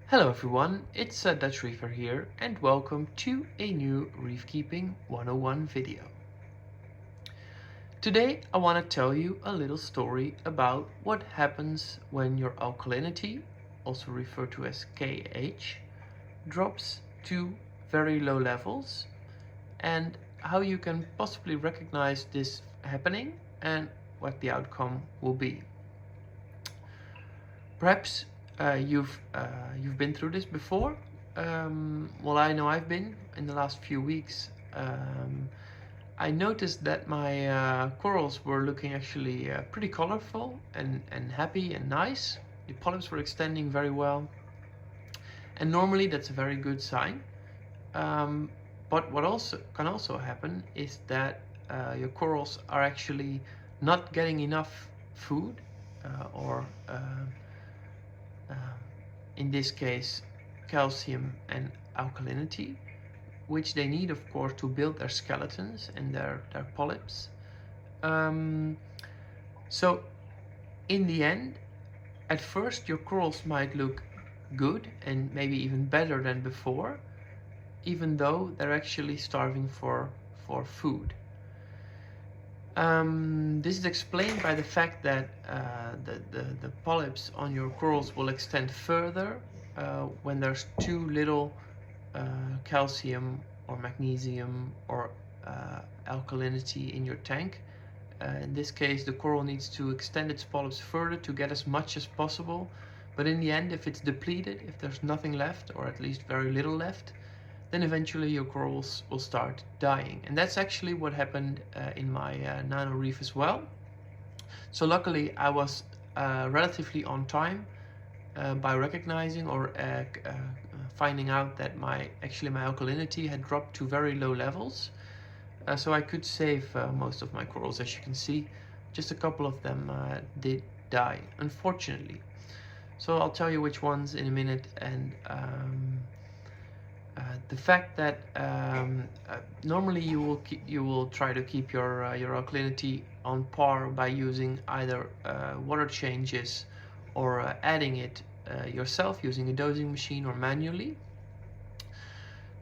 Hello everyone, it's Dutch Reefer here and welcome to a new Reef Keeping 101 video. Today I want to tell you a little story about what happens when your alkalinity, also referred to as KH, drops to very low levels and how you can possibly recognize this happening and what the outcome will be. Perhaps you've been through this before. Well, I know I've been in the last few weeks. I noticed that my corals were looking actually pretty colorful and happy and nice. The polyps were extending very well, and normally that's a very good sign. But what can also happen is that your corals are actually not getting enough food or in this case calcium and alkalinity, which they need of course to build their skeletons and their polyps. So in the end, at first your corals might look good and maybe even better than before, even though they're actually starving for food. This is explained by the fact that the polyps on your corals will extend further when there's too little calcium or magnesium or alkalinity in your tank. In this case, the coral needs to extend its polyps further to get as much as possible. But in the end, if it's depleted, if there's nothing left, or at least very little left, then eventually your corals will start dying. And that's actually what happened in my Nano reef as well. So luckily I was relatively on time by recognizing or finding out that my alkalinity had dropped to very low levels. So I could save most of my corals. As you can see, just a couple of them did die, unfortunately. So I'll tell you which ones in a minute. And the fact that normally you will try to keep your alkalinity on par by using either water changes or adding it yourself using a dosing machine or manually.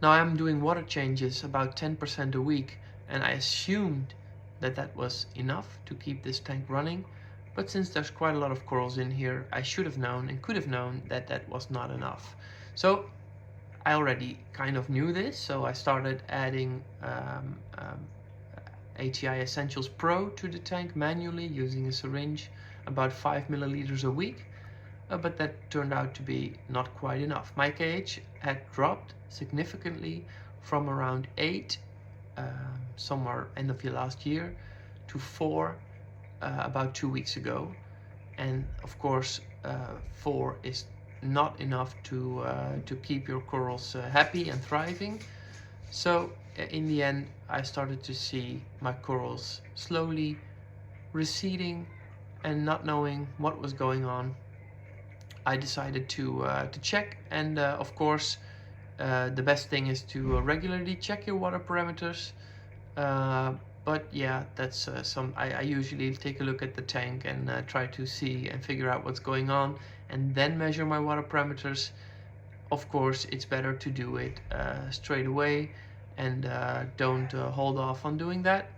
Now I'm doing water changes about 10% a week, and I assumed that that was enough to keep this tank running, but since there's quite a lot of corals in here, I should have known and could have known that that was not enough. So I already kind of knew this, so I started adding ATI Essentials Pro to the tank manually using a syringe, about 5 milliliters a week, but that turned out to be not quite enough. My KH had dropped significantly from around 8 somewhere end of the last year to 4 about 2 weeks ago, and of course 4 is not enough to keep your corals happy and thriving. So in the end, I started to see my corals slowly receding, and not knowing what was going on, I decided to check. And of course, the best thing is to regularly check your water parameters. But yeah, that's I usually take a look at the tank and try to see and figure out what's going on, and then measure my water parameters. Of course, it's better to do it straight away, and don't hold off on doing that.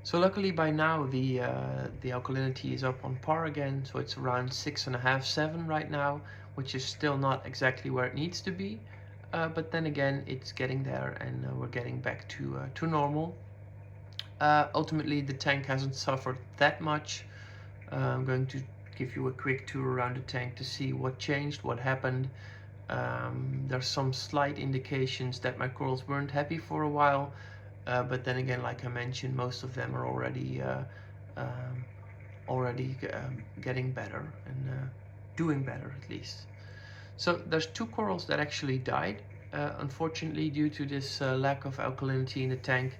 So luckily by now the alkalinity is up on par again, so it's around 6.5, 7 right now, which is still not exactly where it needs to be. But then again, it's getting there, and we're getting back to normal. Ultimately, the tank hasn't suffered that much. I'm going to give you a quick tour around the tank to see what changed, what happened. There's some slight indications that my corals weren't happy for a while, but then again, like I mentioned, most of them are already getting better and doing better at least. So there's 2 corals that actually died, unfortunately, due to this lack of alkalinity in the tank.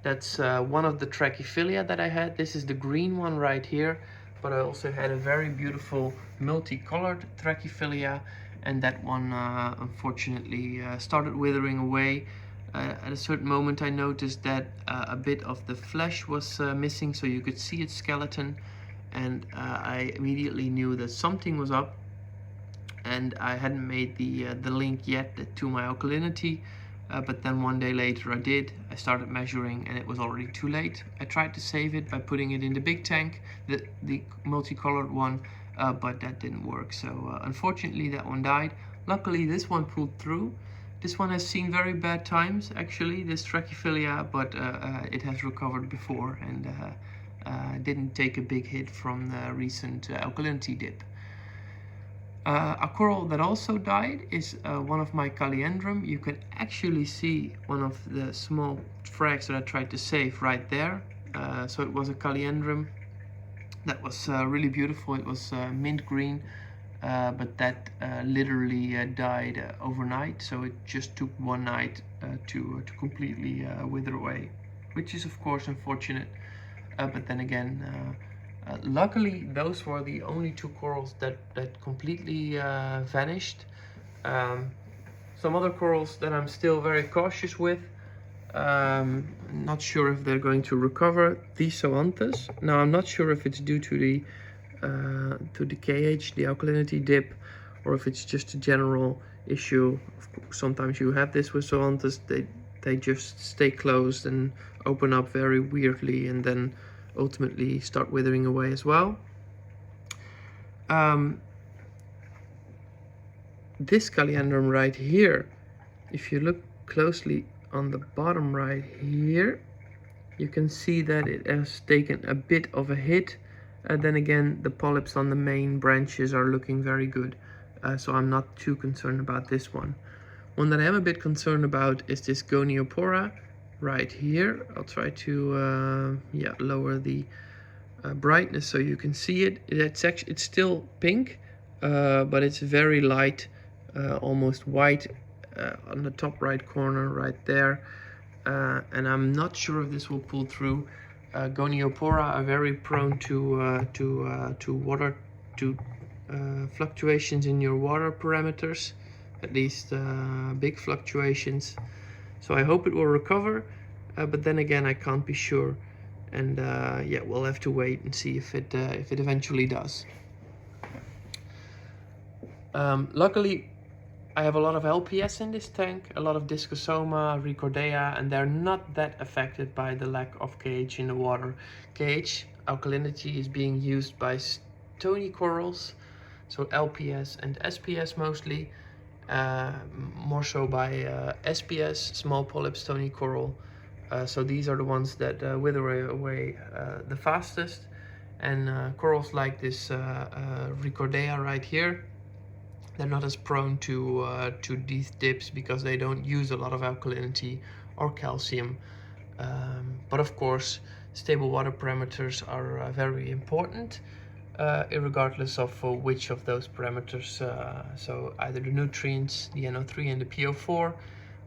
That's one of the trachyphilia that I had. This is the green one right here, but I also had a very beautiful multicolored trachyphilia, and that one unfortunately started withering away. At a certain moment I noticed that a bit of the flesh was missing, so you could see its skeleton. and I immediately knew that something was up, and I hadn't made the link yet to my alkalinity. But then one day later I did. I started measuring and it was already too late. I tried to save it by putting it in the big tank, the multicolored one, but that didn't work. So unfortunately that one died. Luckily this one pulled through. This one has seen very bad times actually, this Trachyphilia, but it has recovered before and didn't take a big hit from the recent alkalinity dip. A coral that also died is one of my Kaliandrum. You can actually see one of the small frags that I tried to save right there. So it was a Kaliandrum that was really beautiful. It was mint green, but that literally died overnight. So it just took one night to completely wither away, which is of course unfortunate. But then again, luckily those were the only two corals that completely vanished. Some other corals that I'm still very cautious with. Not sure if they're going to recover. These Zoanthus. Now I'm not sure if it's due to the KH, the alkalinity dip, or if it's just a general issue. Sometimes you have this with Zoanthus, they just stay closed and open up very weirdly and then ultimately start withering away as well. This Kaliandrum right here, if you look closely on the bottom right here, you can see that it has taken a bit of a hit. And then again, the polyps on the main branches are looking very good. So I'm not too concerned about this one. One that I am a bit concerned about is this Goniopora right here. I'll try to lower the brightness so you can see it. It's still pink, but it's very light, almost white on the top right corner right there. And I'm not sure if this will pull through. Goniopora are very prone to water, fluctuations in your water parameters, at least big fluctuations. So I hope it will recover, but then again I can't be sure, and yeah, we'll have to wait and see if it eventually does. Luckily, I have a lot of LPS in this tank, a lot of Discosoma, Ricordea, and they're not that affected by the lack of KH in the water. KH, alkalinity, is being used by stony corals, so LPS and SPS mostly, more so by SPS, small polyp stony coral. So these are the ones that wither away the fastest, and corals like this Ricordea right here, they're not as prone to these dips because they don't use a lot of alkalinity or calcium. But of course, stable water parameters are very important, regardless of which of those parameters. So either the nutrients, the NO3 and the PO4,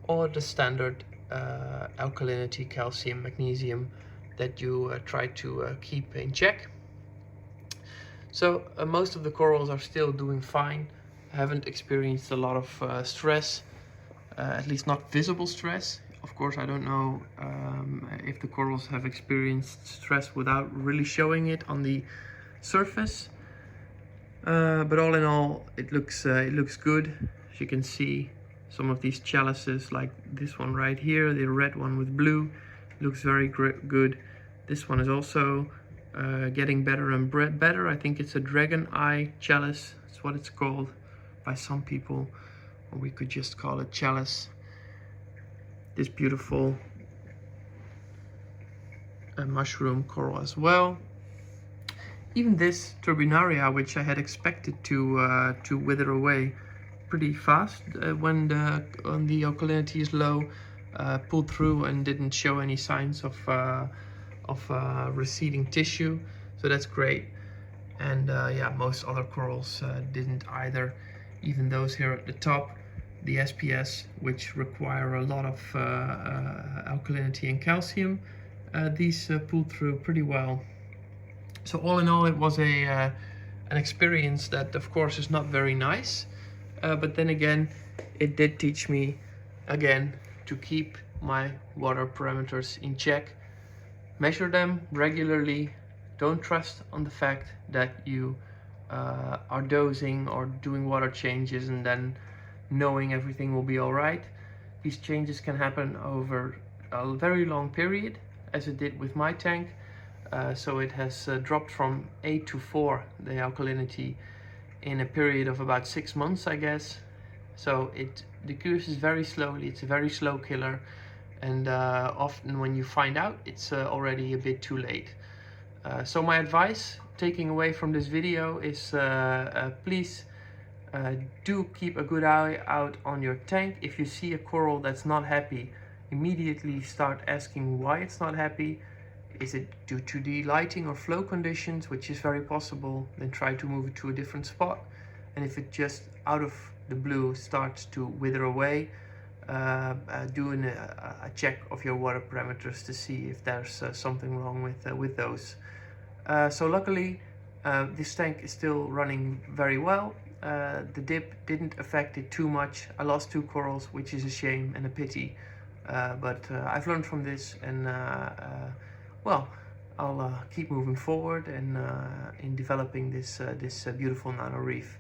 or the standard alkalinity, calcium, magnesium that you try to keep in check. So most of the corals are still doing fine. I haven't experienced a lot of stress, at least not visible stress. Of course, I don't know if the corals have experienced stress without really showing it on the surface. But all in all, it looks good. As you can see, some of these chalices, like this one right here, the red one with blue, looks very good. This one is also getting better and better. I think it's a dragon eye chalice. That's what it's called by some people, or we could just call it chalice. This beautiful mushroom coral as well. Even this Turbinaria, which I had expected to wither away pretty fast when the alkalinity is low, pulled through and didn't show any signs of receding tissue, so that's great. And yeah, most other corals didn't either. Even those here at the top, the SPS, which require a lot of alkalinity and calcium, these pulled through pretty well. So all in all, it was an experience that of course is not very nice, but then again, it did teach me again to keep my water parameters in check, measure them regularly, Don't trust on the fact that you are dosing or doing water changes and then knowing everything will be all right. These changes can happen over a very long period, as it did with my tank. So it has dropped from 8 to 4, the alkalinity, in a period of about 6 months, I guess. So it decreases very slowly. It's a very slow killer, and often when you find out, it's already a bit too late. So my advice taking away from this video is please do keep a good eye out on your tank. If you see a coral that's not happy, immediately start asking why it's not happy. Is it due to the lighting or flow conditions, which is very possible? Then try to move it to a different spot. And if it just out of the blue starts to wither away, do a check of your water parameters to see if there's something wrong with those. So luckily this tank is still running very well. The dip didn't affect it too much. I lost 2 corals, which is a shame and a pity, but I've learned from this, and well, I'll keep moving forward and in developing this beautiful nano reef.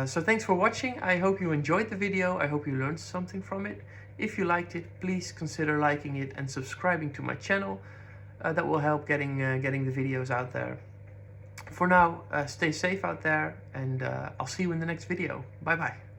So thanks for watching. I hope you enjoyed the video. I hope you learned something from it. If you liked it, please consider liking it and subscribing to my channel. That will help getting the videos out there. For now, stay safe out there, and I'll see you in the next video. Bye bye.